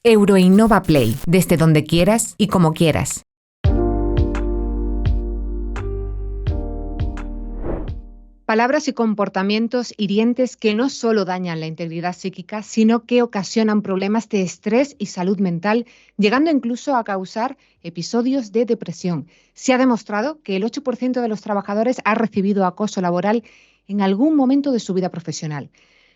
Euroinnova Play, desde donde quieras y como quieras. Palabras y comportamientos hirientes que no solo dañan la integridad psíquica, sino que ocasionan problemas de estrés y salud mental, llegando incluso a causar episodios de depresión. Se ha demostrado que el 8% de los trabajadores ha recibido acoso laboral en algún momento de su vida profesional.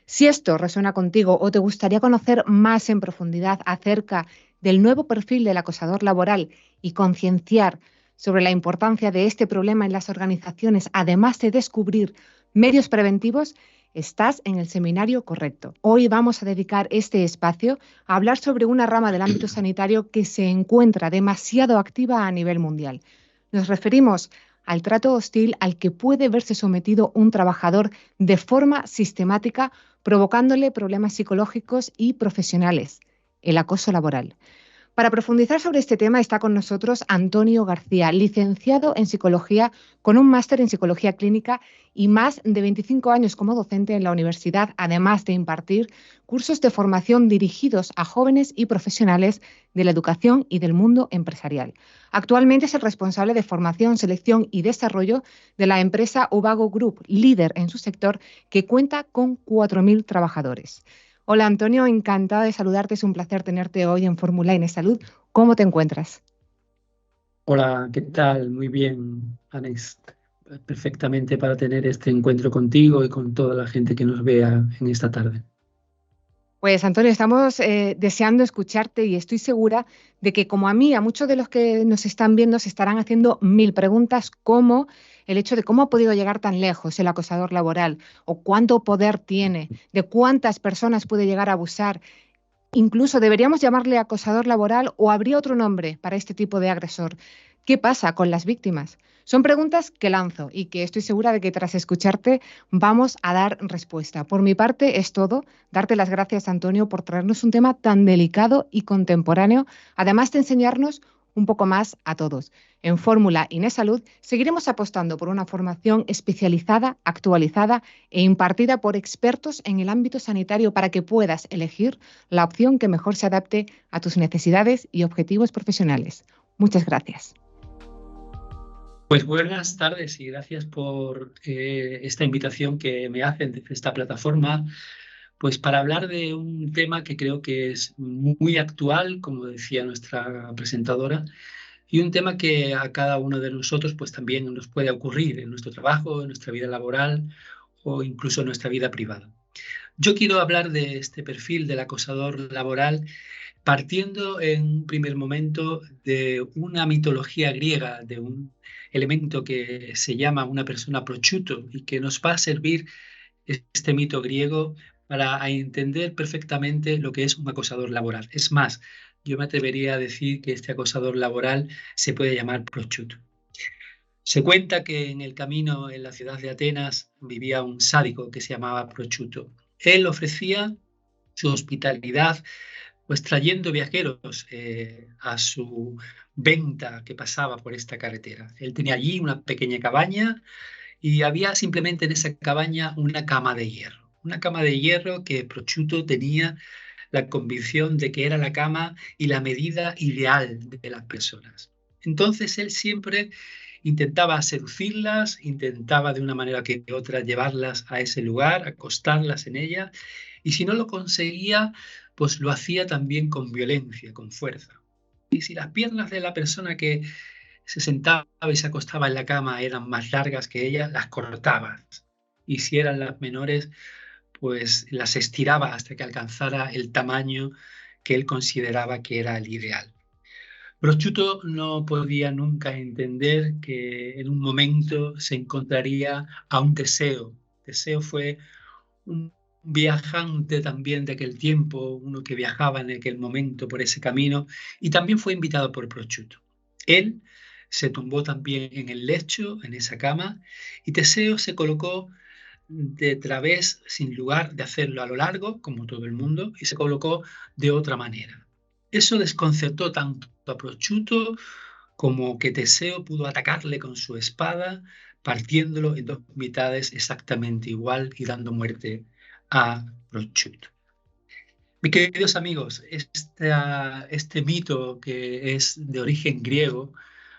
Si esto resuena contigo o te gustaría conocer más en profundidad acerca del nuevo perfil del acosador laboral y concienciar sobre la importancia de este problema en las organizaciones, además de descubrir medios preventivos, estás en el seminario correcto. Hoy vamos a dedicar este espacio a hablar sobre una rama del ámbito sanitario que se encuentra demasiado activa a nivel mundial. Nos referimos al trato hostil al que puede verse sometido un trabajador de forma sistemática, provocándole problemas psicológicos y profesionales, el acoso laboral. Para profundizar sobre este tema está con nosotros Antonio García, licenciado en Psicología con un máster en Psicología Clínica y más de 25 años como docente en la universidad, además de impartir cursos de formación dirigidos a jóvenes y profesionales de la educación y del mundo empresarial. Actualmente es el responsable de formación, selección y desarrollo de la empresa Ubago Group, líder en su sector, que cuenta con 4.000 trabajadores. Hola Antonio, encantada de saludarte, es un placer tenerte hoy en Fórmula N Salud. ¿Cómo te encuentras? Hola, ¿qué tal? Muy bien, Alex. Perfectamente para tener este encuentro contigo y con toda la gente que nos vea en esta tarde. Pues Antonio, estamos deseando escucharte y estoy segura de que como a mí, a muchos de los que nos están viendo se estarán haciendo mil preguntas, como el hecho de cómo ha podido llegar tan lejos el acosador laboral o cuánto poder tiene, de cuántas personas puede llegar a abusar. Incluso deberíamos llamarle acosador laboral o habría otro nombre para este tipo de agresor. ¿Qué pasa con las víctimas? Son preguntas que lanzo y que estoy segura de que tras escucharte vamos a dar respuesta. Por mi parte es todo. Darte las gracias, Antonio, por traernos un tema tan delicado y contemporáneo, además de enseñarnos un poco más a todos. En Fórmula Inesalud seguiremos apostando por una formación especializada, actualizada e impartida por expertos en el ámbito sanitario para que puedas elegir la opción que mejor se adapte a tus necesidades y objetivos profesionales. Muchas gracias. Pues buenas tardes y gracias por esta invitación que me hacen desde esta plataforma, pues para hablar de un tema que creo que es muy actual, como decía nuestra presentadora, y un tema que a cada uno de nosotros pues también nos puede ocurrir en nuestro trabajo, en nuestra vida laboral o incluso en nuestra vida privada. Yo quiero hablar de este perfil del acosador laboral partiendo en un primer momento de una mitología griega, de un elemento que se llama una persona prosciutto y que nos va a servir este mito griego para entender perfectamente lo que es un acosador laboral. Es más, yo me atrevería a decir que este acosador laboral se puede llamar prosciutto. Se cuenta que en el camino en la ciudad de Atenas vivía un sádico que se llamaba Prosciutto. Él ofrecía su hospitalidad pues trayendo viajeros a su venta que pasaba por esta carretera. Él tenía allí una pequeña cabaña y había simplemente en esa cabaña una cama de hierro. Una cama de hierro que Prosciutto tenía la convicción de que era la cama y la medida ideal de las personas. Entonces él siempre intentaba seducirlas, intentaba de una manera que otra llevarlas a ese lugar, acostarlas en ella, y si no lo conseguía, pues lo hacía también con violencia, con fuerza. Y si las piernas de la persona que se sentaba y se acostaba en la cama eran más largas que ella, las cortaba. Y si eran las menores, pues las estiraba hasta que alcanzara el tamaño que él consideraba que era el ideal. Prosciutto no podía nunca entender que en un momento se encontraría a un Teseo. Teseo fue un viajante también de aquel tiempo, uno que viajaba en aquel momento por ese camino y también fue invitado por Prosciutto. Él se tumbó también en el lecho, en esa cama, y Teseo se colocó de través sin lugar de hacerlo a lo largo, como todo el mundo, y se colocó de otra manera. Eso desconcertó tanto a Prosciutto como que Teseo pudo atacarle con su espada, partiéndolo en dos mitades exactamente igual y dando muerte a Prosciutto. Mis queridos amigos, este mito que es de origen griego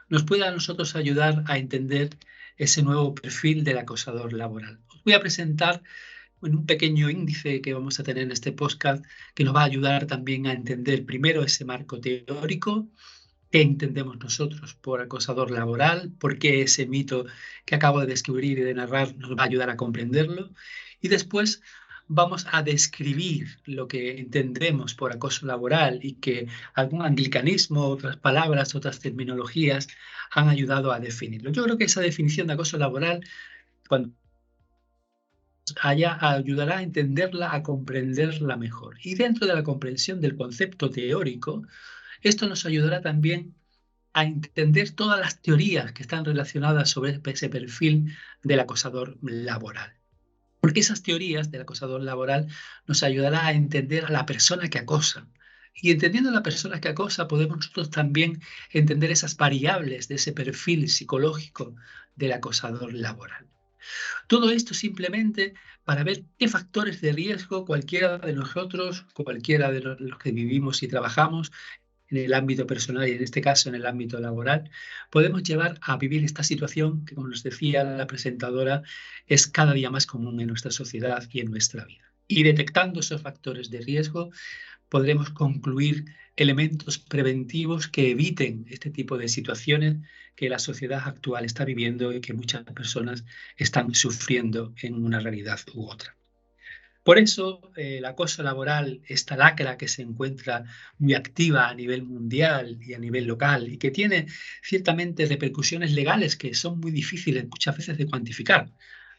nos puede a nosotros ayudar a entender ese nuevo perfil del acosador laboral. Os voy a presentar en un pequeño índice que vamos a tener en este podcast que nos va a ayudar también a entender primero ese marco teórico, qué entendemos nosotros por acosador laboral, por qué ese mito que acabo de descubrir y de narrar nos va a ayudar a comprenderlo. Y después vamos a describir lo que entendemos por acoso laboral y que algún anglicanismo, otras palabras, otras terminologías han ayudado a definirlo. Yo creo que esa definición de acoso laboral, cuando ayudará a entenderla, a comprenderla mejor. Y dentro de la comprensión del concepto teórico, esto nos ayudará también a entender todas las teorías que están relacionadas sobre ese perfil del acosador laboral. Porque esas teorías del acosador laboral nos ayudará a entender a la persona que acosa. Y entendiendo a la persona que acosa, podemos nosotros también entender esas variables de ese perfil psicológico del acosador laboral. Todo esto simplemente para ver qué factores de riesgo cualquiera de nosotros, cualquiera de los que vivimos y trabajamos en el ámbito personal y en este caso en el ámbito laboral, podemos llevar a vivir esta situación que, como nos decía la presentadora, es cada día más común en nuestra sociedad y en nuestra vida. Y detectando esos factores de riesgo, podremos concluir elementos preventivos que eviten este tipo de situaciones que la sociedad actual está viviendo y que muchas personas están sufriendo en una realidad u otra. Por eso, el acoso laboral, esta lacra que se encuentra muy activa a nivel mundial y a nivel local y que tiene ciertamente repercusiones legales que son muy difíciles muchas veces de cuantificar,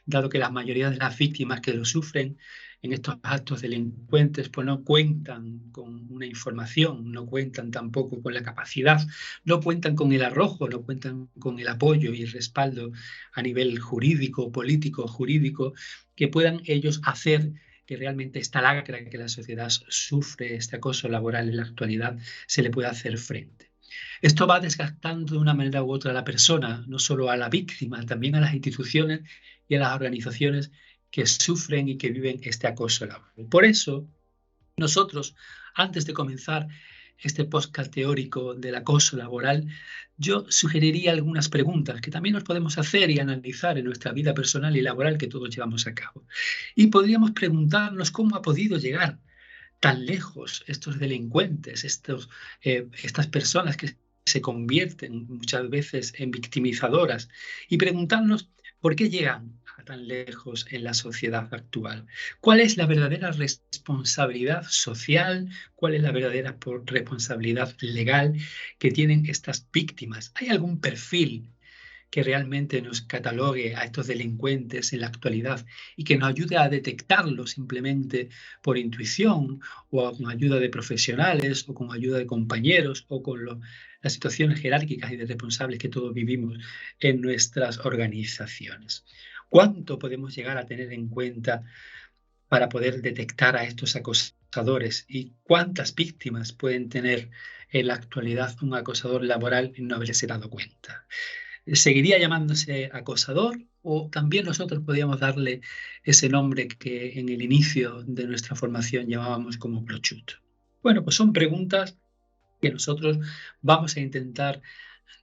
dado que la mayoría de las víctimas que lo sufren en estos actos delincuentes pues no cuentan con una información, no cuentan tampoco con la capacidad, no cuentan con el arrojo, no cuentan con el apoyo y el respaldo a nivel jurídico, político, jurídico, que puedan ellos hacer que realmente esta lacra que la sociedad sufre, este acoso laboral en la actualidad, se le pueda hacer frente. Esto va desgastando de una manera u otra a la persona, no solo a la víctima, también a las instituciones y a las organizaciones que sufren y que viven este acoso laboral. Por eso, nosotros, antes de comenzar este podcast teórico del acoso laboral, yo sugeriría algunas preguntas que también nos podemos hacer y analizar en nuestra vida personal y laboral que todos llevamos a cabo. Y podríamos preguntarnos cómo ha podido llegar tan lejos estos delincuentes, estas personas que se convierten muchas veces en victimizadoras y preguntarnos por qué llegan a tan lejos en la sociedad actual. ¿Cuál es la verdadera responsabilidad social? ¿Cuál es la verdadera responsabilidad legal que tienen estas víctimas? ¿Hay algún perfil que realmente nos catalogue a estos delincuentes en la actualidad y que nos ayude a detectarlos simplemente por intuición o con ayuda de profesionales o con ayuda de compañeros o con las situaciones jerárquicas y de responsables que todos vivimos en nuestras organizaciones? ¿Cuánto podemos llegar a tener en cuenta para poder detectar a estos acosadores y cuántas víctimas pueden tener en la actualidad un acosador laboral y no haberse dado cuenta? ¿Seguiría llamándose acosador o también nosotros podríamos darle ese nombre que en el inicio de nuestra formación llamábamos como prosciutto? Bueno, pues son preguntas que nosotros vamos a intentar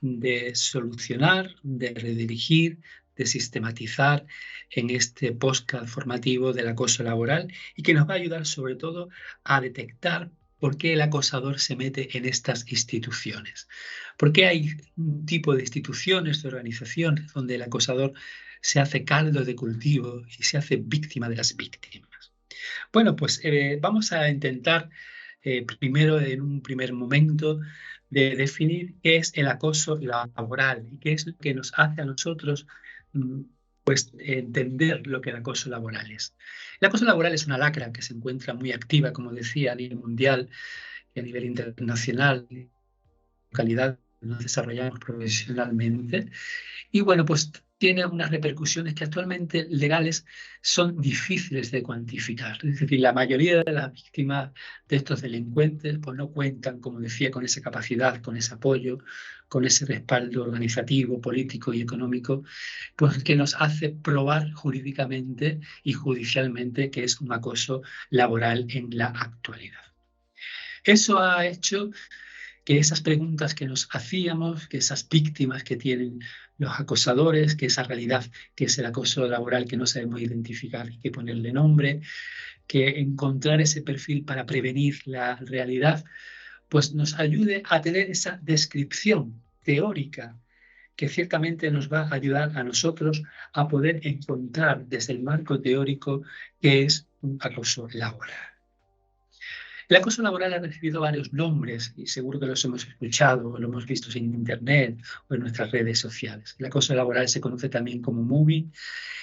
de solucionar, de redirigir, de sistematizar en este podcast formativo del acoso laboral y que nos va a ayudar sobre todo a detectar por qué el acosador se mete en estas instituciones. ¿Por qué hay un tipo de instituciones, de organizaciones donde el acosador se hace caldo de cultivo y se hace víctima de las víctimas? Bueno, pues vamos a intentar primero, en un primer momento, de definir qué es el acoso laboral y qué es lo que nos hace a nosotros pues, entender lo que el acoso laboral es. El acoso laboral es una lacra que se encuentra muy activa, como decía, a nivel mundial y a nivel internacional, localidad que nos desarrollamos profesionalmente. Y bueno, pues tiene unas repercusiones que actualmente legales son difíciles de cuantificar. Es decir, la mayoría de las víctimas de estos delincuentes pues no cuentan, como decía, con esa capacidad, con ese apoyo, con ese respaldo organizativo, político y económico, pues que nos hace probar jurídicamente y judicialmente que es un acoso laboral en la actualidad. Eso ha hecho que esas preguntas que nos hacíamos, que esas víctimas que tienen los acosadores, que esa realidad que es el acoso laboral que no sabemos identificar y que ponerle nombre, que encontrar ese perfil para prevenir la realidad, pues nos ayude a tener esa descripción teórica que ciertamente nos va a ayudar a nosotros a poder encontrar desde el marco teórico qué es un acoso laboral. El acoso laboral ha recibido varios nombres y seguro que los hemos escuchado o lo hemos visto en Internet o en nuestras redes sociales. El acoso laboral se conoce también como mobbing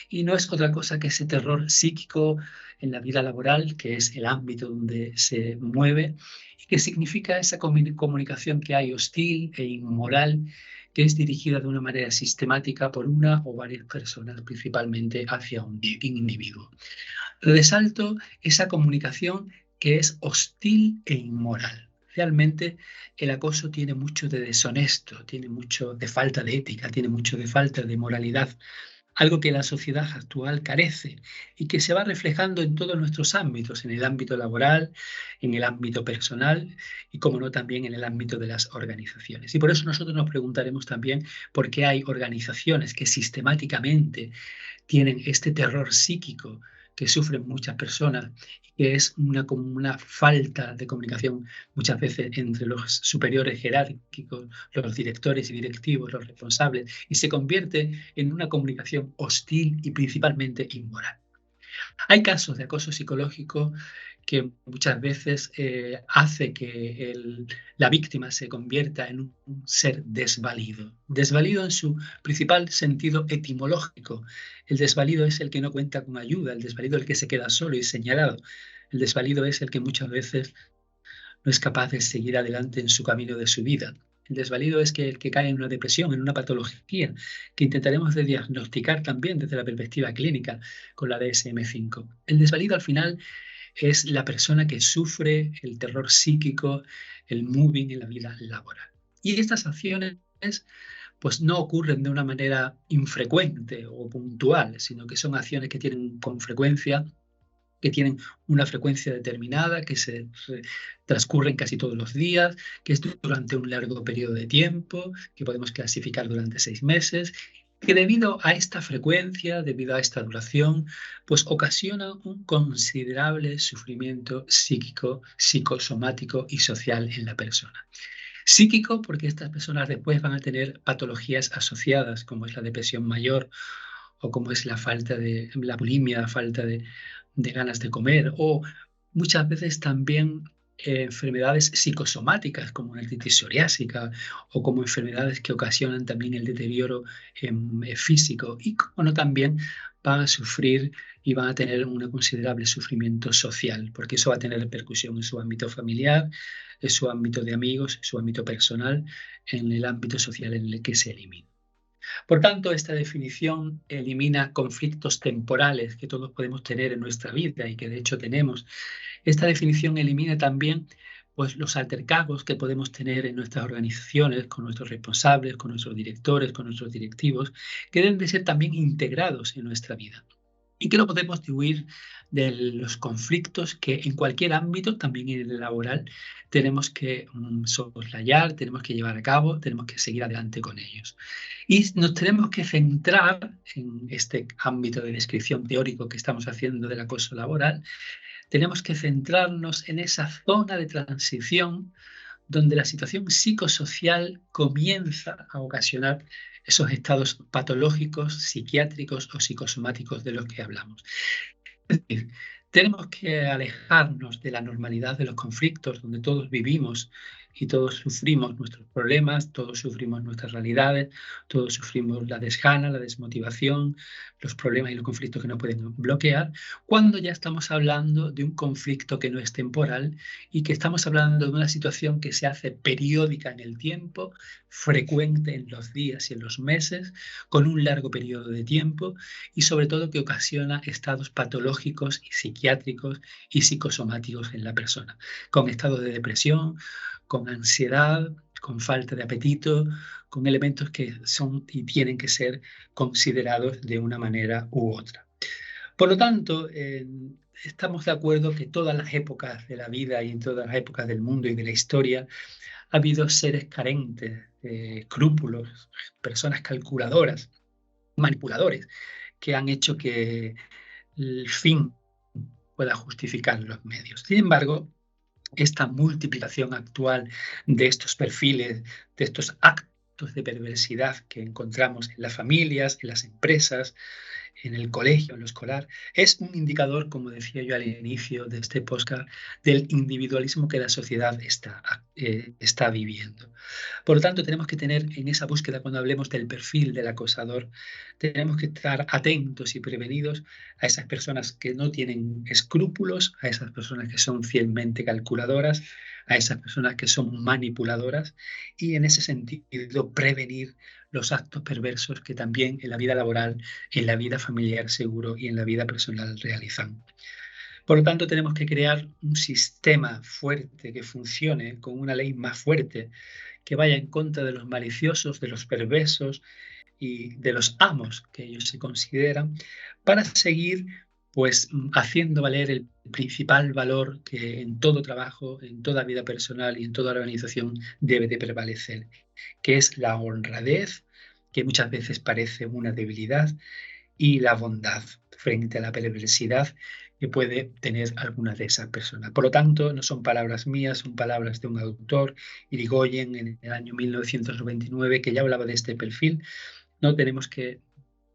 y no es otra cosa que ese terror psíquico en la vida laboral, que es el ámbito donde se mueve y que significa esa comunicación que hay hostil e inmoral que es dirigida de una manera sistemática por una o varias personas, principalmente hacia un individuo. Resalto esa comunicación que es hostil e inmoral. Realmente el acoso tiene mucho de deshonesto, tiene mucho de falta de ética, tiene mucho de falta de moralidad, algo que la sociedad actual carece y que se va reflejando en todos nuestros ámbitos, en el ámbito laboral, en el ámbito personal y, como no, también en el ámbito de las organizaciones. Y por eso nosotros nos preguntaremos también por qué hay organizaciones que sistemáticamente tienen este terror psíquico que sufren muchas personas, que es como una falta de comunicación muchas veces entre los superiores jerárquicos, los directores y directivos, los responsables, y se convierte en una comunicación hostil y principalmente inmoral. Hay casos de acoso psicológico que muchas veces hace que la víctima se convierta en un ser desvalido. Desvalido en su principal sentido etimológico. El desvalido es el que no cuenta con ayuda, el desvalido es el que se queda solo y señalado. El desvalido es el que muchas veces no es capaz de seguir adelante en su camino de su vida. El desvalido es el que cae en una depresión, en una patología, que intentaremos de diagnosticar también desde la perspectiva clínica con la DSM-5. El desvalido al final es la persona que sufre el terror psíquico, el mobbing en la vida laboral. Y estas acciones pues no ocurren de una manera infrecuente o puntual, sino que son acciones que tienen con frecuencia, que tienen una frecuencia determinada, que se transcurren casi todos los días, que es durante un largo periodo de tiempo, que podemos clasificar durante 6 meses, que debido a esta frecuencia, debido a esta duración, pues ocasiona un considerable sufrimiento psíquico, psicosomático y social en la persona. Psíquico porque estas personas después van a tener patologías asociadas, como es la depresión mayor o como es la falta de la bulimia, la falta de ganas de comer, o muchas veces también enfermedades psicosomáticas como una artritis psoriásica o como enfermedades que ocasionan también el deterioro físico y como no también van a sufrir y van a tener un considerable sufrimiento social, porque eso va a tener repercusión en su ámbito familiar, en su ámbito de amigos, en su ámbito personal, en el ámbito social en el que se elimina. Por tanto, esta definición elimina conflictos temporales que todos podemos tener en nuestra vida y que de hecho tenemos. Esta definición elimina también pues, los altercados que podemos tener en nuestras organizaciones con nuestros responsables, con nuestros directores, con nuestros directivos, que deben de ser también integrados en nuestra vida. Y que no podemos diluir de los conflictos que en cualquier ámbito, también en el laboral, tenemos que soslayar, tenemos que llevar a cabo, tenemos que seguir adelante con ellos. Y nos tenemos que centrar en este ámbito de descripción teórico que estamos haciendo del acoso laboral, tenemos que centrarnos en esa zona de transición donde la situación psicosocial comienza a ocasionar esos estados patológicos, psiquiátricos o psicosomáticos de los que hablamos. Es decir, tenemos que alejarnos de la normalidad de los conflictos donde todos vivimos y todos sufrimos nuestros problemas, todos sufrimos nuestras realidades, todos sufrimos la desgana, la desmotivación, los problemas y los conflictos que nos pueden bloquear, cuando ya estamos hablando de un conflicto que no es temporal y que estamos hablando de una situación que se hace periódica en el tiempo, frecuente en los días y en los meses, con un largo periodo de tiempo y sobre todo que ocasiona estados patológicos y psiquiátricos y psicosomáticos en la persona, con estados de depresión, con ansiedad, con falta de apetito, con elementos que son y tienen que ser considerados de una manera u otra. Por lo tanto, estamos de acuerdo que todas las épocas de la vida y en todas las épocas del mundo y de la historia ha habido seres carentes de escrúpulos, personas calculadoras, manipuladores, que han hecho que el fin pueda justificar los medios. Sin embargo, esta multiplicación actual de estos perfiles, de estos actos de perversidad que encontramos en las familias, en las empresas, en el colegio, en lo escolar, es un indicador, como decía yo al inicio de este podcast, del individualismo que la sociedad está viviendo. Por lo tanto, tenemos que tener en esa búsqueda, cuando hablemos del perfil del acosador, tenemos que estar atentos y prevenidos a esas personas que no tienen escrúpulos, a esas personas que son fielmente calculadoras, a esas personas que son manipuladoras y en ese sentido prevenir los actos perversos que también en la vida laboral, en la vida familiar seguro y en la vida personal realizan. Por lo tanto, tenemos que crear un sistema fuerte que funcione con una ley más fuerte, que vaya en contra de los maliciosos, de los perversos y de los amos que ellos se consideran, para seguir pues haciendo valer el principal valor que en todo trabajo, en toda vida personal y en toda organización debe de prevalecer, que es la honradez, que muchas veces parece una debilidad, y la bondad frente a la perversidad que puede tener alguna de esas personas. Por lo tanto, no son palabras mías, son palabras de un autor, Irigoyen, en el año 1999, que ya hablaba de este perfil. No tenemos que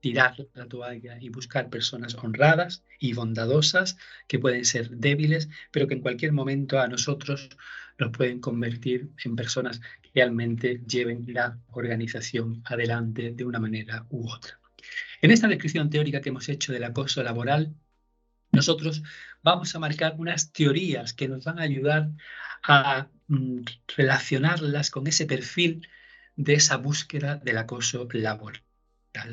tirar la toalla y buscar personas honradas y bondadosas que pueden ser débiles, pero que en cualquier momento a nosotros nos pueden convertir en personas que realmente lleven la organización adelante de una manera u otra. En esta descripción teórica que hemos hecho del acoso laboral, nosotros vamos a marcar unas teorías que nos van a ayudar a relacionarlas con ese perfil de esa búsqueda del acoso laboral.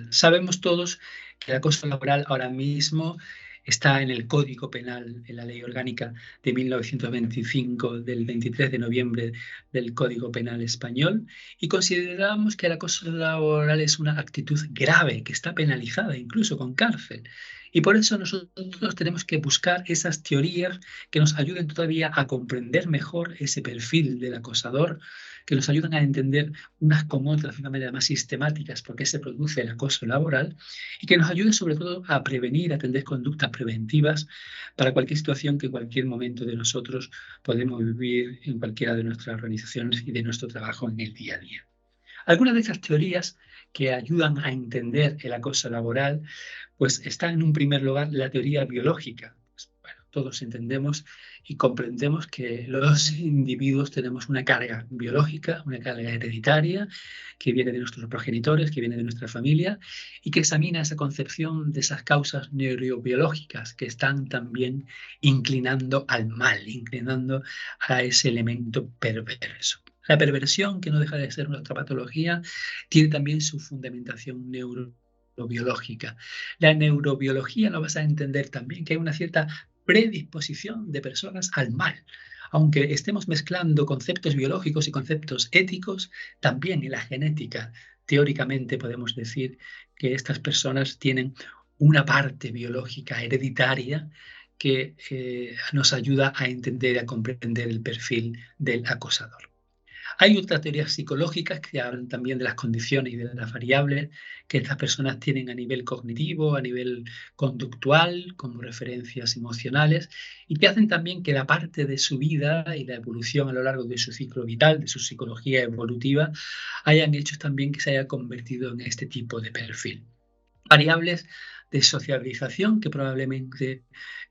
Sabemos todos que el acoso laboral ahora mismo está en el Código Penal, en la Ley Orgánica de 1925, del 23 de noviembre del Código Penal español, y consideramos que el acoso laboral es una actitud grave, que está penalizada incluso con cárcel. Y por eso nosotros tenemos que buscar esas teorías que nos ayuden todavía a comprender mejor ese perfil del acosador, que nos ayudan a entender unas con otras de una manera más sistemáticas por qué se produce el acoso laboral y que nos ayuden sobre todo a prevenir, a atender conductas preventivas para cualquier situación que en cualquier momento de nosotros podemos vivir en cualquiera de nuestras organizaciones y de nuestro trabajo en el día a día. Algunas de estas teorías que ayudan a entender el acoso laboral, pues está en un primer lugar la teoría biológica. Pues, bueno, todos entendemos y comprendemos que los individuos tenemos una carga biológica, una carga hereditaria, que viene de nuestros progenitores, que viene de nuestra familia, y que examina esa concepción de esas causas neurobiológicas que están también inclinando al mal, inclinando a ese elemento perverso. La perversión, que no deja de ser nuestra patología, tiene también su fundamentación neurobiológica. La neurobiología nos vas a entender también que hay una cierta predisposición de personas al mal. Aunque estemos mezclando conceptos biológicos y conceptos éticos, también en la genética, teóricamente podemos decir que estas personas tienen una parte biológica hereditaria que nos ayuda a entender y a comprender el perfil del acosador. Hay otras teorías psicológicas que hablan también de las condiciones y de las variables que estas personas tienen a nivel cognitivo, a nivel conductual, como referencias emocionales, y que hacen también que la parte de su vida y la evolución a lo largo de su ciclo vital, de su psicología evolutiva, hayan hecho también que se haya convertido en este tipo de perfil. Variables de socialización que probablemente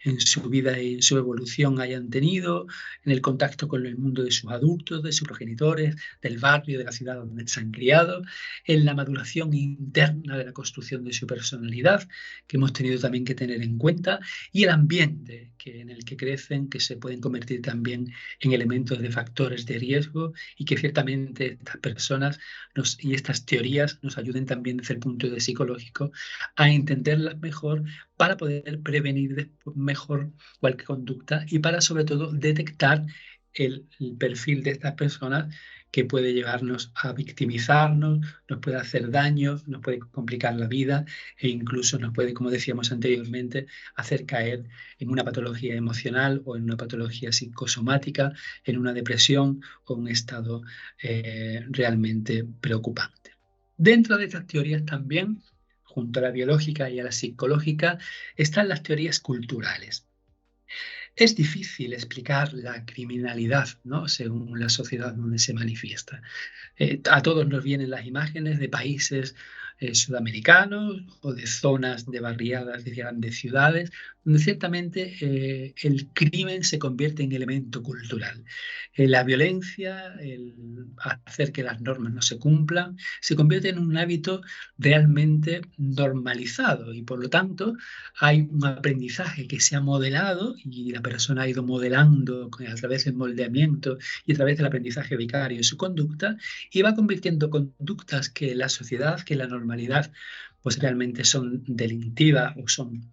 en su vida y en su evolución hayan tenido, en el contacto con el mundo de sus adultos, de sus progenitores, del barrio, de la ciudad donde se han criado, en la maduración interna de la construcción de su personalidad, que hemos tenido también que tener en cuenta, y el ambiente en el que crecen, que se pueden convertir también en elementos de factores de riesgo y que ciertamente estas personas y estas teorías nos ayuden también desde el punto de psicológico a entenderlas mejor para poder prevenir mejor cualquier conducta y para sobre todo detectar el perfil de estas personas que puede llevarnos a victimizarnos, nos puede hacer daño, nos puede complicar la vida e incluso nos puede, como decíamos anteriormente, hacer caer en una patología emocional o en una patología psicosomática, en una depresión o un estado realmente preocupante. Dentro de estas teorías también, junto a la biológica y a la psicológica, están las teorías culturales. Es difícil explicar la criminalidad, ¿no?, según la sociedad donde se manifiesta. A todos nos vienen las imágenes de países sudamericanos o de zonas de barriadas de grandes ciudades, donde ciertamente el crimen se convierte en elemento cultural. La violencia, el hacer que las normas no se cumplan, se convierte en un hábito realmente normalizado y por lo tanto hay un aprendizaje que se ha modelado y la persona ha ido modelando a través del moldeamiento y a través del aprendizaje vicario de su conducta y va convirtiendo conductas que la sociedad, que la normalidad, pues realmente son delictivas o son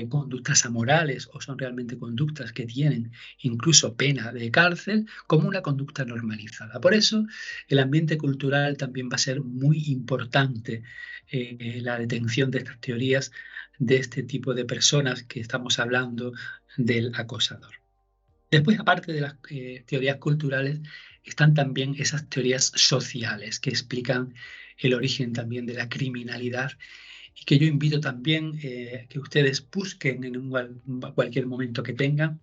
conductas amorales o son realmente conductas que tienen incluso pena de cárcel como una conducta normalizada. Por eso el ambiente cultural también va a ser muy importante la detención de estas teorías de este tipo de personas que estamos hablando del acosador. Después, aparte de las teorías culturales, están también esas teorías sociales que explican el origen también de la criminalidad y que yo invito también que ustedes busquen en cualquier momento que tengan,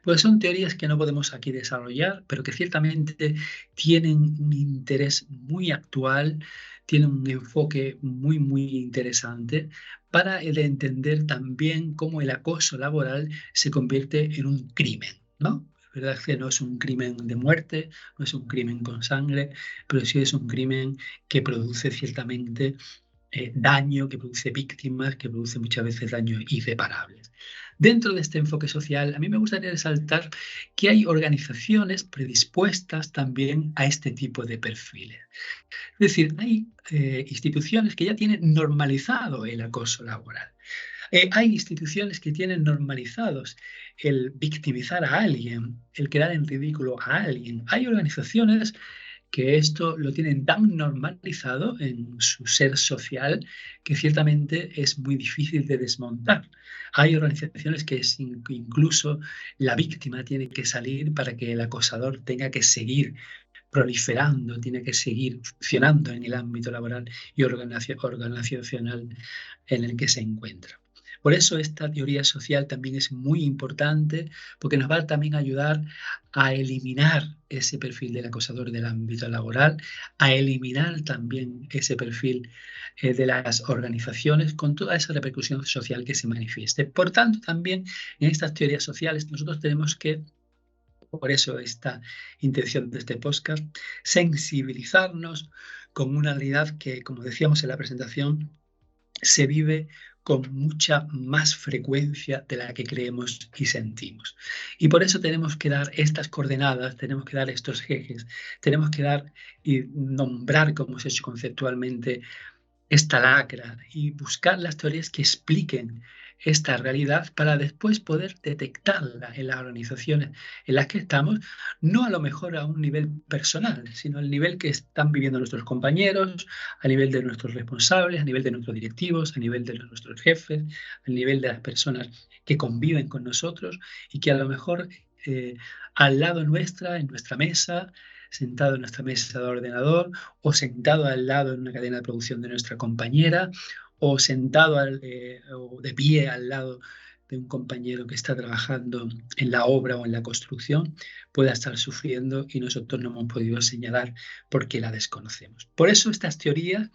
pues son teorías que no podemos aquí desarrollar, pero que ciertamente tienen un interés muy actual, tienen un enfoque muy, muy interesante para entender también cómo el acoso laboral se convierte en un crimen, ¿no? Es verdad que no es un crimen de muerte, no es un crimen con sangre, pero sí es un crimen que produce ciertamente daño, que produce víctimas, que produce muchas veces daños irreparables. Dentro de este enfoque social, a mí me gustaría resaltar que hay organizaciones predispuestas también a este tipo de perfiles. Es decir, hay instituciones que ya tienen normalizado el acoso laboral. Hay instituciones que tienen normalizados el victimizar a alguien, el quedar en ridículo a alguien. Hay organizaciones que esto lo tienen tan normalizado en su ser social que ciertamente es muy difícil de desmontar. Hay organizaciones que incluso la víctima tiene que salir para que el acosador tenga que seguir proliferando, tiene que seguir funcionando en el ámbito laboral y organizacional en el que se encuentra. Por eso esta teoría social también es muy importante porque nos va también a ayudar a eliminar ese perfil del acosador del ámbito laboral, a eliminar también ese perfil de las organizaciones con toda esa repercusión social que se manifieste. Por tanto, también en estas teorías sociales nosotros tenemos que, por eso esta intención de este podcast, sensibilizarnos con una realidad que, como decíamos en la presentación, se vive con mucha más frecuencia de la que creemos y sentimos. Y por eso tenemos que dar estas coordenadas, tenemos que dar estos ejes, tenemos que dar y nombrar, como hemos hecho conceptualmente, esta lacra y buscar las teorías que expliquen esta realidad para después poder detectarla en las organizaciones en las que estamos, no a lo mejor a un nivel personal, sino al nivel que están viviendo nuestros compañeros, a nivel de nuestros responsables, a nivel de nuestros directivos, a nivel de nuestros jefes, a nivel de las personas que conviven con nosotros y que a lo mejor al lado nuestra, en nuestra mesa, sentado en nuestra mesa de ordenador o sentado al lado en una cadena de producción de nuestra compañera o sentado o de pie al lado de un compañero que está trabajando en la obra o en la construcción, pueda estar sufriendo y nosotros no hemos podido señalar porque la desconocemos. Por eso estas teorías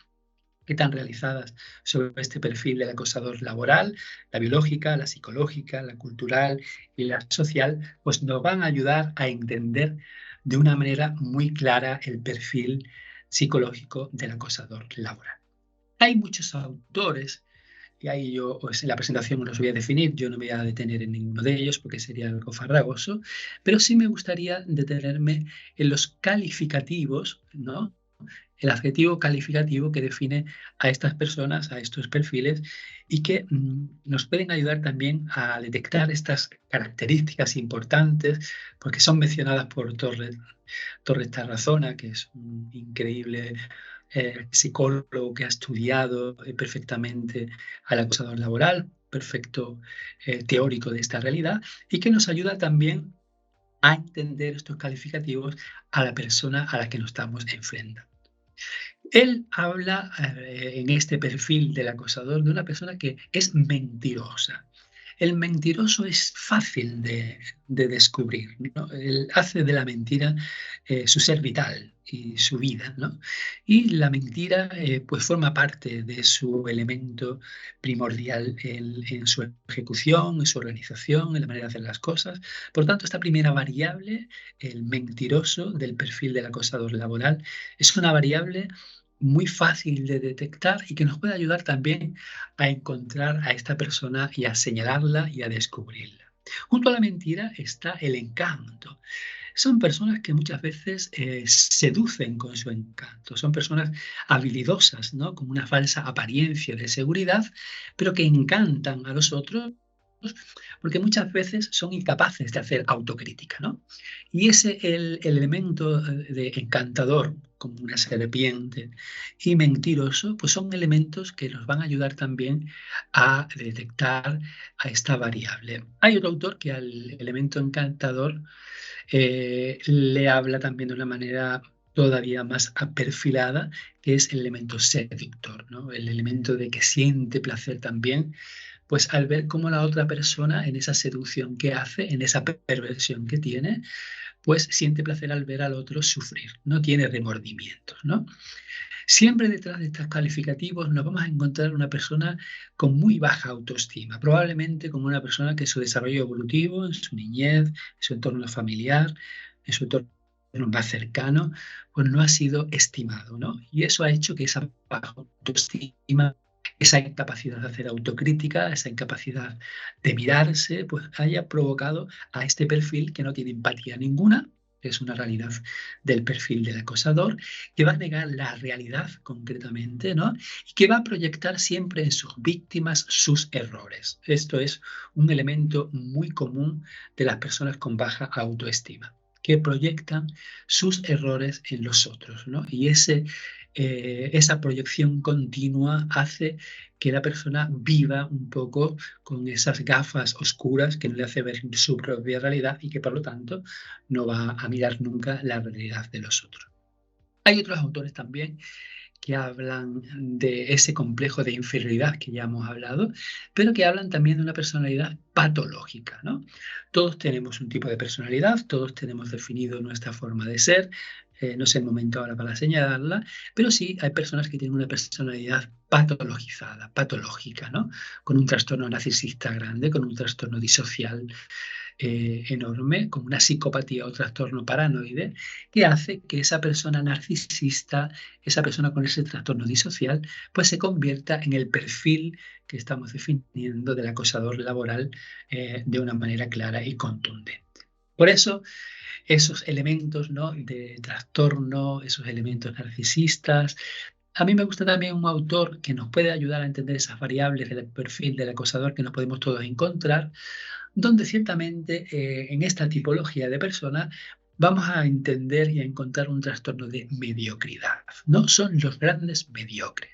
que están realizadas sobre este perfil del acosador laboral, la biológica, la psicológica, la cultural y la social, pues nos van a ayudar a entender de una manera muy clara el perfil psicológico del acosador laboral. Hay muchos autores, y ahí yo pues, en la presentación los voy a definir, yo no me voy a detener en ninguno de ellos porque sería algo farragoso, pero sí me gustaría detenerme en los calificativos, ¿no?, el adjetivo calificativo que define a estas personas, a estos perfiles, y que nos pueden ayudar también a detectar estas características importantes, porque son mencionadas por Torres Tarazona, que es un increíble psicólogo que ha estudiado perfectamente al acosador laboral, perfecto teórico de esta realidad, y que nos ayuda también a entender estos calificativos a la persona a la que nos estamos enfrentando. Él habla en este perfil del acosador de una persona que es mentirosa. El mentiroso es fácil de descubrir, ¿no? Él hace de la mentira su ser vital y su vida, ¿no? Y la mentira pues forma parte de su elemento primordial en su ejecución, en su organización, en la manera de hacer las cosas. Por tanto, esta primera variable, el mentiroso del perfil del acosador laboral, es una variable muy fácil de detectar y que nos puede ayudar también a encontrar a esta persona y a señalarla y a descubrirla. Junto a la mentira está el encanto. Son personas que muchas veces seducen con su encanto. Son personas habilidosas, ¿no? Con una falsa apariencia de seguridad, pero que encantan a los otros porque muchas veces son incapaces de hacer autocrítica, ¿no? Y ese el elemento de encantador, como una serpiente, y mentiroso, pues son elementos que nos van a ayudar también a detectar a esta variable. Hay otro autor que al elemento encantador le habla también de una manera todavía más perfilada, que es el elemento seductor, ¿no? El elemento de que siente placer también pues al ver cómo la otra persona en esa seducción que hace, en esa perversión que tiene, pues siente placer al ver al otro sufrir, no tiene remordimientos, ¿no? Siempre detrás de estos calificativos nos vamos a encontrar una persona con muy baja autoestima, probablemente como una persona que su desarrollo evolutivo, en su niñez, en su entorno familiar, en su entorno más cercano, pues no ha sido estimado, ¿no? Y eso ha hecho que esa baja autoestima, esa incapacidad de hacer autocrítica, esa incapacidad de mirarse, pues haya provocado a este perfil que no tiene empatía ninguna, que es una realidad del perfil del acosador, que va a negar la realidad concretamente, ¿no? Y que va a proyectar siempre en sus víctimas sus errores. Esto es un elemento muy común de las personas con baja autoestima, que proyectan sus errores en los otros, ¿no? Y esa proyección continua hace que la persona viva un poco con esas gafas oscuras que no le hace ver su propia realidad y que por lo tanto no va a mirar nunca la realidad de los otros. Hay otros autores también que hablan de ese complejo de inferioridad que ya hemos hablado, pero que hablan también de una personalidad patológica, ¿no? Todos tenemos un tipo de personalidad, todos tenemos definido nuestra forma de ser, no es el momento ahora para señalarla, pero sí hay personas que tienen una personalidad patologizada, patológica, ¿no? Con un trastorno narcisista grande, con un trastorno disocial enorme, como una psicopatía o trastorno paranoide, que hace que esa persona narcisista, esa persona con ese trastorno disocial, pues se convierta en el perfil que estamos definiendo del acosador laboral de una manera clara y contundente. Por eso, esos elementos, ¿no?, de trastorno, esos elementos narcisistas. A mí me gusta también un autor que nos puede ayudar a entender esas variables del perfil del acosador que nos podemos todos encontrar, donde ciertamente en esta tipología de personas vamos a entender y a encontrar un trastorno de mediocridad. No son los grandes mediocres.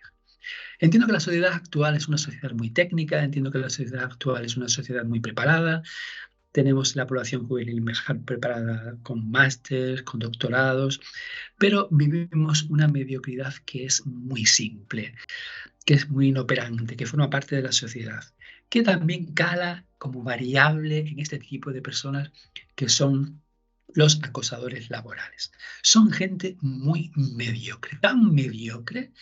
Entiendo que la sociedad actual es una sociedad muy técnica, entiendo que la sociedad actual es una sociedad muy preparada, tenemos la población juvenil mejor preparada con másteres, con doctorados, pero vivimos una mediocridad que es muy simple, que es muy inoperante, que forma parte de la sociedad, que también cala como variable en este tipo de personas que son los acosadores laborales. Son gente muy mediocre, tan mediocre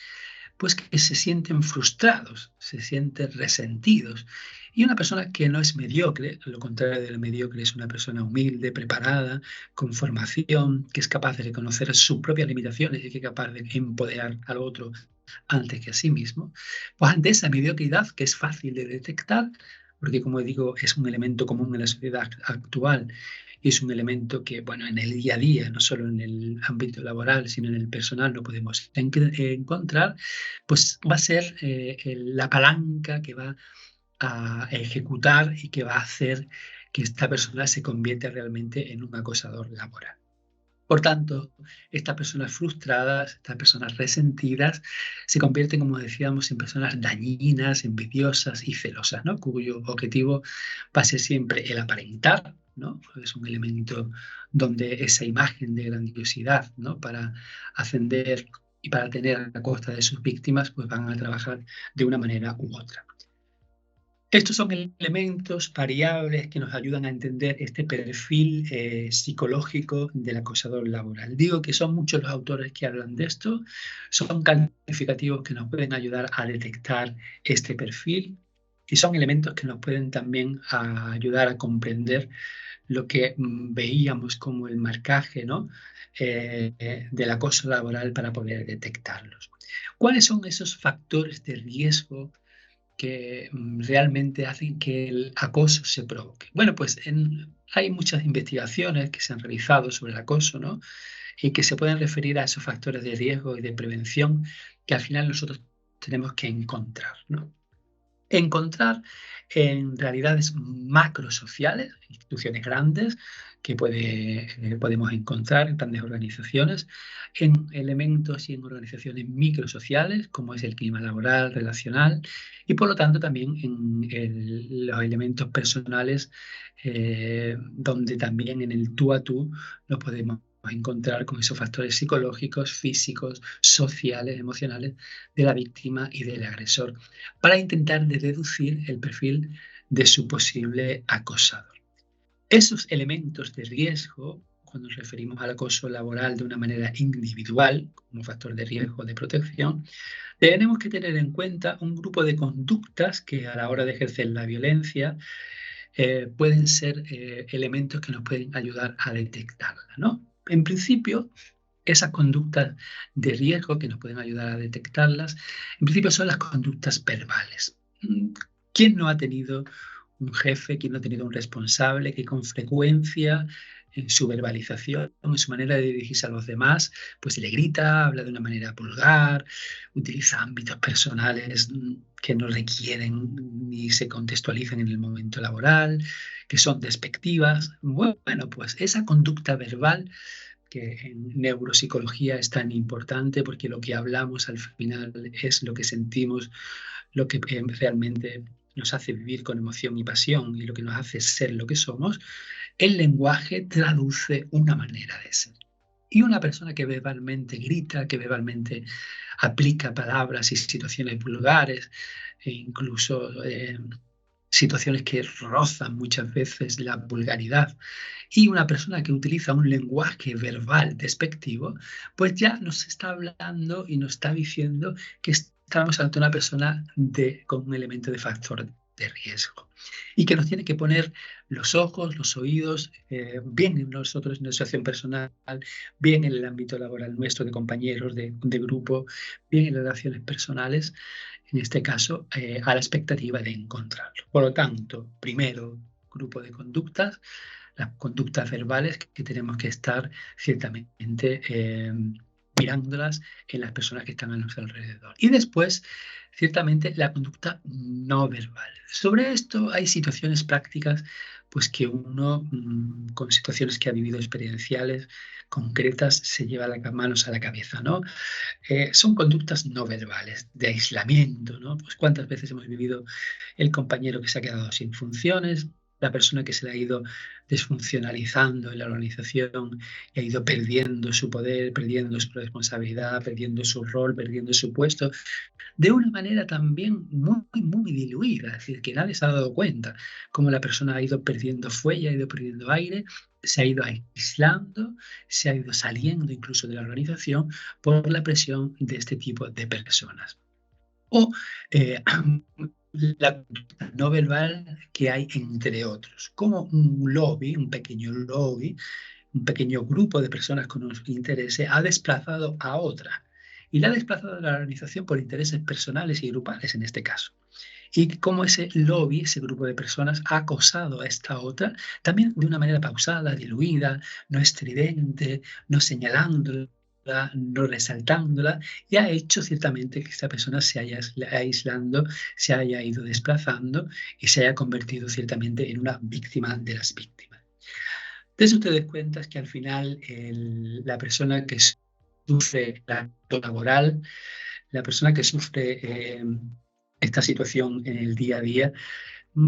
pues que se sienten frustrados, se sienten resentidos. Y una persona que no es mediocre, lo contrario del mediocre, es una persona humilde, preparada, con formación, que es capaz de reconocer sus propias limitaciones y que es capaz de empoderar al otro antes que a sí mismo, pues ante esa mediocridad que es fácil de detectar, porque como digo, es un elemento común en la sociedad actual y es un elemento que, bueno, en el día a día, no solo en el ámbito laboral, sino en el personal, no podemos encontrar, pues va a ser la palanca que va a ejecutar y que va a hacer que esta persona se convierta realmente en un acosador laboral. Por tanto, estas personas frustradas, estas personas resentidas, se convierten, como decíamos, en personas dañinas, envidiosas y celosas, ¿no? Cuyo objetivo va a ser siempre el aparentar, ¿no? Es un elemento donde esa imagen de grandiosidad, ¿no? Para ascender y para tener a costa de sus víctimas, pues van a trabajar de una manera u otra. Estos son elementos variables que nos ayudan a entender este perfil psicológico del acosador laboral. Digo que son muchos los autores que hablan de esto, son calificativos que nos pueden ayudar a detectar este perfil y son elementos que nos pueden también ayudar a comprender lo que veíamos como el marcaje, ¿no? Del acoso laboral para poder detectarlos. ¿Cuáles son esos factores de riesgo que realmente hacen que el acoso se provoque? Bueno, pues hay muchas investigaciones que se han realizado sobre el acoso, ¿no? Y que se pueden referir a esos factores de riesgo y de prevención que al final nosotros tenemos que encontrar, ¿no? Encontrar en realidades macrosociales, instituciones grandes que podemos encontrar en grandes organizaciones, en elementos y en organizaciones microsociales, como es el clima laboral, relacional, y por lo tanto también en los elementos personales, donde también en el tú a tú nos podemos encontrar con esos factores psicológicos, físicos, sociales, emocionales de la víctima y del agresor, para intentar deducir el perfil de su posible acosador. Esos elementos de riesgo, cuando nos referimos al acoso laboral de una manera individual, como factor de riesgo de protección, tenemos que tener en cuenta un grupo de conductas que a la hora de ejercer la violencia pueden ser elementos que nos pueden ayudar a detectarla, ¿no? En principio, esas conductas de riesgo que nos pueden ayudar a detectarlas, en principio son las conductas verbales. ¿Quién no ha tenido un jefe, quién no ha tenido un responsable que con frecuencia en su verbalización, en su manera de dirigirse a los demás, pues le grita, habla de una manera vulgar, utiliza ámbitos personales que no requieren ni se contextualizan en el momento laboral, que son despectivas? Bueno, pues esa conducta verbal que en neuropsicología es tan importante porque lo que hablamos al final es lo que sentimos, lo que realmente nos hace vivir con emoción y pasión y lo que nos hace ser lo que somos. El lenguaje traduce una manera de ser. Y una persona que verbalmente grita, que verbalmente aplica palabras y situaciones vulgares, e incluso situaciones que rozan muchas veces la vulgaridad, y una persona que utiliza un lenguaje verbal despectivo, pues ya nos está hablando y nos está diciendo que estamos ante una persona con un elemento de factor de riesgo y que nos tiene que poner los ojos, los oídos, bien en nosotros, en nuestra situación personal, bien en el ámbito laboral nuestro, de compañeros, de grupo, bien en las relaciones personales, en este caso, a la expectativa de encontrarlo. Por lo tanto, primero, grupo de conductas, las conductas verbales que tenemos que estar ciertamente mirándolas en las personas que están a nuestro alrededor. Y después, ciertamente, la conducta no verbal. Sobre esto hay situaciones prácticas pues que uno, con situaciones que ha vivido experienciales concretas, se lleva las manos a la cabeza, ¿no? Son conductas no verbales, de aislamiento, ¿no? Pues cuántas veces hemos vivido el compañero que se ha quedado sin funciones, la persona que se le ha ido desfuncionalizando en la organización y ha ido perdiendo su poder, perdiendo su responsabilidad, perdiendo su rol, perdiendo su puesto, de una manera también muy, muy diluida, es decir, que nadie se ha dado cuenta cómo la persona ha ido perdiendo fuelle, ha ido perdiendo aire, se ha ido aislando, se ha ido saliendo incluso de la organización por la presión de este tipo de personas. O la conducta no verbal que hay entre otros, como un lobby, un pequeño lobby, un pequeño grupo de personas con unos intereses ha desplazado a otra y la ha desplazado a la organización por intereses personales y grupales en este caso. y cómo ese lobby, ese grupo de personas, ha acosado a esta otra, también de una manera pausada, diluida, no estridente, no señalándola, no resaltándola, y ha hecho ciertamente que esta persona se haya aislando, se haya ido desplazando y se haya convertido ciertamente en una víctima de las víctimas. Entonces ustedes cuentan que al final la persona que sufre el acto laboral, la persona que sufre esta situación en el día a día,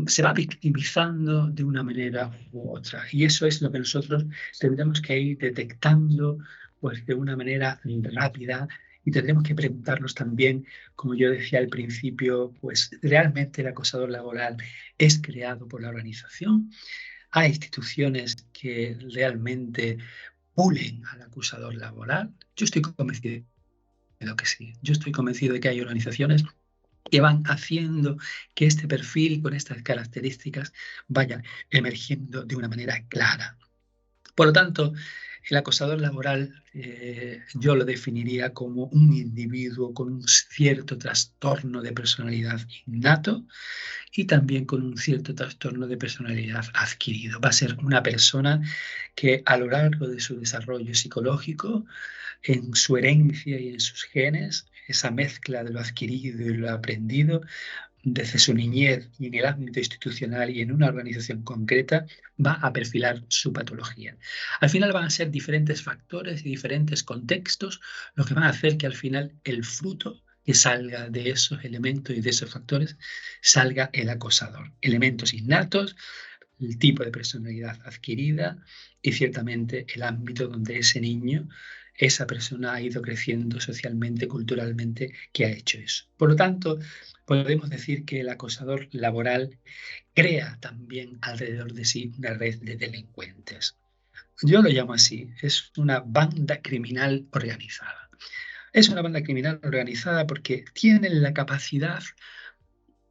se va victimizando de una manera u otra. Y eso es lo que nosotros tendremos que ir detectando pues, de una manera rápida, y tendremos que preguntarnos también, como yo decía al principio, pues realmente el acosador laboral es creado por la organización. Hay instituciones que realmente pulen al acusador laboral. Yo estoy convencido de que sí. Yo estoy convencido de que hay organizaciones que van haciendo que este perfil con estas características vaya emergiendo de una manera clara. Por lo tanto, el acosador laboral yo lo definiría como un individuo con un cierto trastorno de personalidad innato y también con un cierto trastorno de personalidad adquirido. Va a ser una persona que a lo largo de su desarrollo psicológico, en su herencia y en sus genes, esa mezcla de lo adquirido y lo aprendido, desde su niñez y en el ámbito institucional y en una organización concreta, va a perfilar su patología. Al final van a ser diferentes factores y diferentes contextos los que van a hacer que al final el fruto que salga de esos elementos y de esos factores salga el acosador. Elementos innatos, el tipo de personalidad adquirida y ciertamente el ámbito donde ese niño, esa persona ha ido creciendo socialmente, culturalmente, que ha hecho eso. Por lo tanto, podemos decir que el acosador laboral crea también alrededor de sí una red de delincuentes. Yo lo llamo así, es una banda criminal organizada. Es una banda criminal organizada porque tienen la capacidad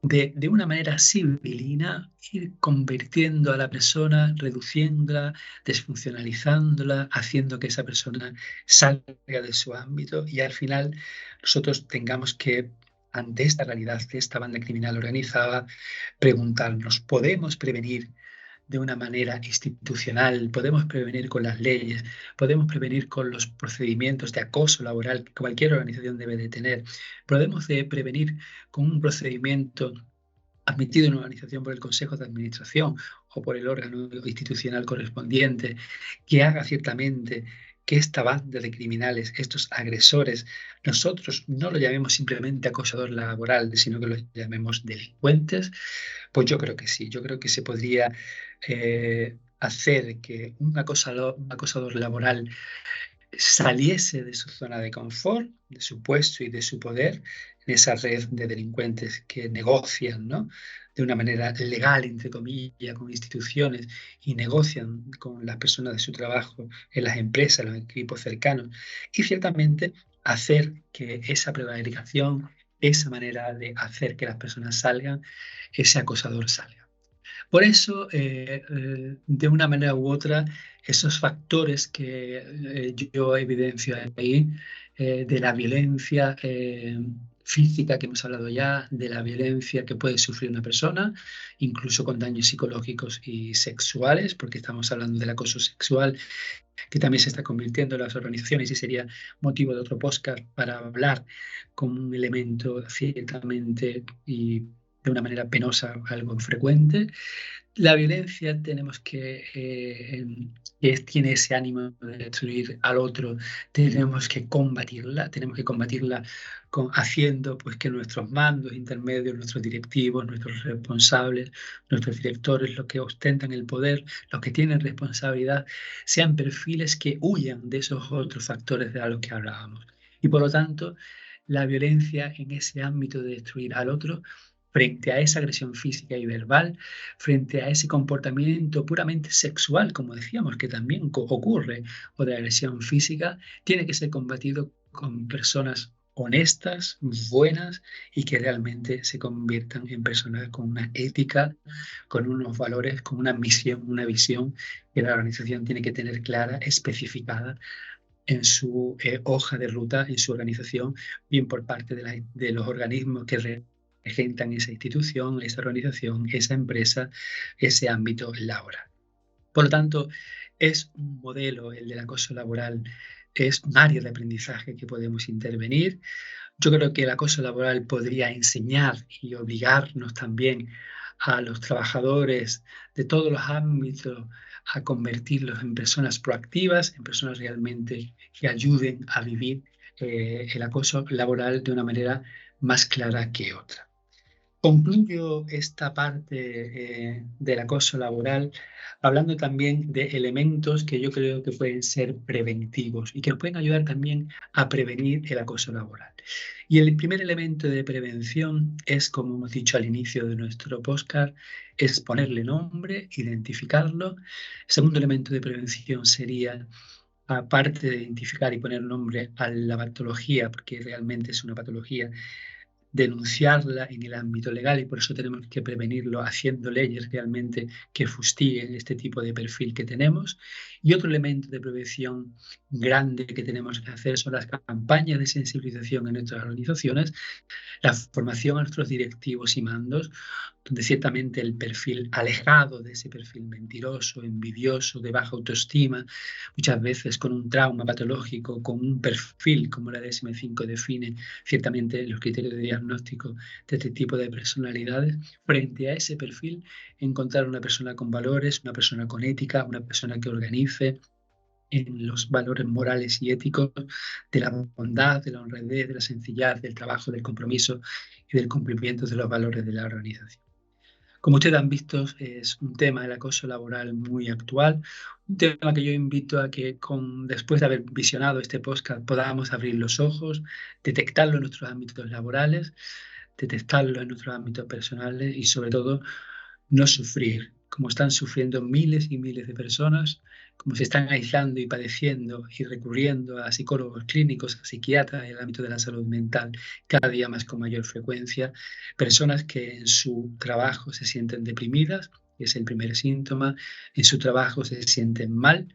de una manera civilina, ir convirtiendo a la persona, reduciéndola, desfuncionalizándola, haciendo que esa persona salga de su ámbito y al final nosotros tengamos que, ante esta realidad de esta banda criminal organizada, preguntarnos, ¿podemos prevenir de una manera institucional? ¿Podemos prevenir con las leyes? ¿Podemos prevenir con los procedimientos de acoso laboral que cualquier organización debe de tener? ¿Podemos prevenir con un procedimiento admitido en una organización por el Consejo de Administración o por el órgano institucional correspondiente, que haga ciertamente que esta banda de criminales, estos agresores, nosotros no lo llamemos simplemente acosador laboral, sino que lo llamemos delincuentes? Pues yo creo que sí, yo creo que se podría hacer que un acosador laboral saliese de su zona de confort, de su puesto y de su poder, en esa red de delincuentes que negocian, ¿no?, de una manera legal, entre comillas, con instituciones y negocian con las personas de su trabajo en las empresas, los equipos cercanos, y ciertamente hacer que esa prevaricación, esa manera de hacer que las personas salgan, ese acosador salga. Por eso, de una manera u otra, esos factores que yo evidencio ahí, de la violencia física que hemos hablado ya, de la violencia que puede sufrir una persona, incluso con daños psicológicos y sexuales, porque estamos hablando del acoso sexual, que también se está convirtiendo en las organizaciones y sería motivo de otro podcast para hablar como un elemento ciertamente y de una manera penosa, algo frecuente. La violencia tenemos que tiene ese ánimo de destruir al otro, tenemos que combatirla haciendo pues, que nuestros mandos intermedios, nuestros directivos, nuestros responsables, nuestros directores, los que ostentan el poder, los que tienen responsabilidad, sean perfiles que huyan de esos otros factores de los que hablábamos. Y por lo tanto, la violencia en ese ámbito de destruir al otro, frente a esa agresión física y verbal, frente a ese comportamiento puramente sexual, como decíamos, que también ocurre, o de agresión física, tiene que ser combatido con personas honestas, buenas y que realmente se conviertan en personas con una ética, con unos valores, con una misión, una visión que la organización tiene que tener clara, especificada en su hoja de ruta, en su organización, bien por parte de los organismos que regentan esa institución, esa organización, esa empresa, ese ámbito laboral. Por lo tanto, es un modelo, el del acoso laboral, es un área de aprendizaje que podemos intervenir. Yo creo que el acoso laboral podría enseñar y obligarnos también a los trabajadores de todos los ámbitos a convertirlos en personas proactivas, en personas realmente que ayuden a vivir el acoso laboral de una manera más clara que otra. Concluyo esta parte del acoso laboral hablando también de elementos que yo creo que pueden ser preventivos y que nos pueden ayudar también a prevenir el acoso laboral. Y el primer elemento de prevención es, como hemos dicho al inicio de nuestro podcast, es ponerle nombre, identificarlo. El segundo elemento de prevención sería, aparte de identificar y poner nombre a la patología, porque realmente es una patología, denunciarla en el ámbito legal, y por eso tenemos que prevenirlo haciendo leyes realmente que fustiguen este tipo de perfil que tenemos. Y otro elemento de prevención grande que tenemos que hacer son las campañas de sensibilización en nuestras organizaciones, la formación a nuestros directivos y mandos, donde ciertamente el perfil alejado de ese perfil mentiroso, envidioso, de baja autoestima, muchas veces con un trauma patológico, con un perfil como la DSM-5 define ciertamente los criterios de diagnóstico de este tipo de personalidades. Frente a ese perfil, encontrar una persona con valores, una persona con ética, una persona que organice en los valores morales y éticos de la bondad, de la honradez, de la sencillez, del trabajo, del compromiso y del cumplimiento de los valores de la organización. Como ustedes han visto, es un tema del acoso laboral muy actual, un tema que yo invito a que después de haber visionado este podcast podamos abrir los ojos, detectarlo en nuestros ámbitos laborales, detectarlo en nuestros ámbitos personales y sobre todo no sufrir, como están sufriendo miles y miles de personas, como se están aislando y padeciendo y recurriendo a psicólogos clínicos, a psiquiatras en el ámbito de la salud mental, cada día más con mayor frecuencia, personas que en su trabajo se sienten deprimidas, que es el primer síntoma, en su trabajo se sienten mal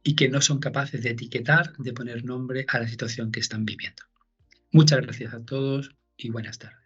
y que no son capaces de etiquetar, de poner nombre a la situación que están viviendo. Muchas gracias a todos y buenas tardes.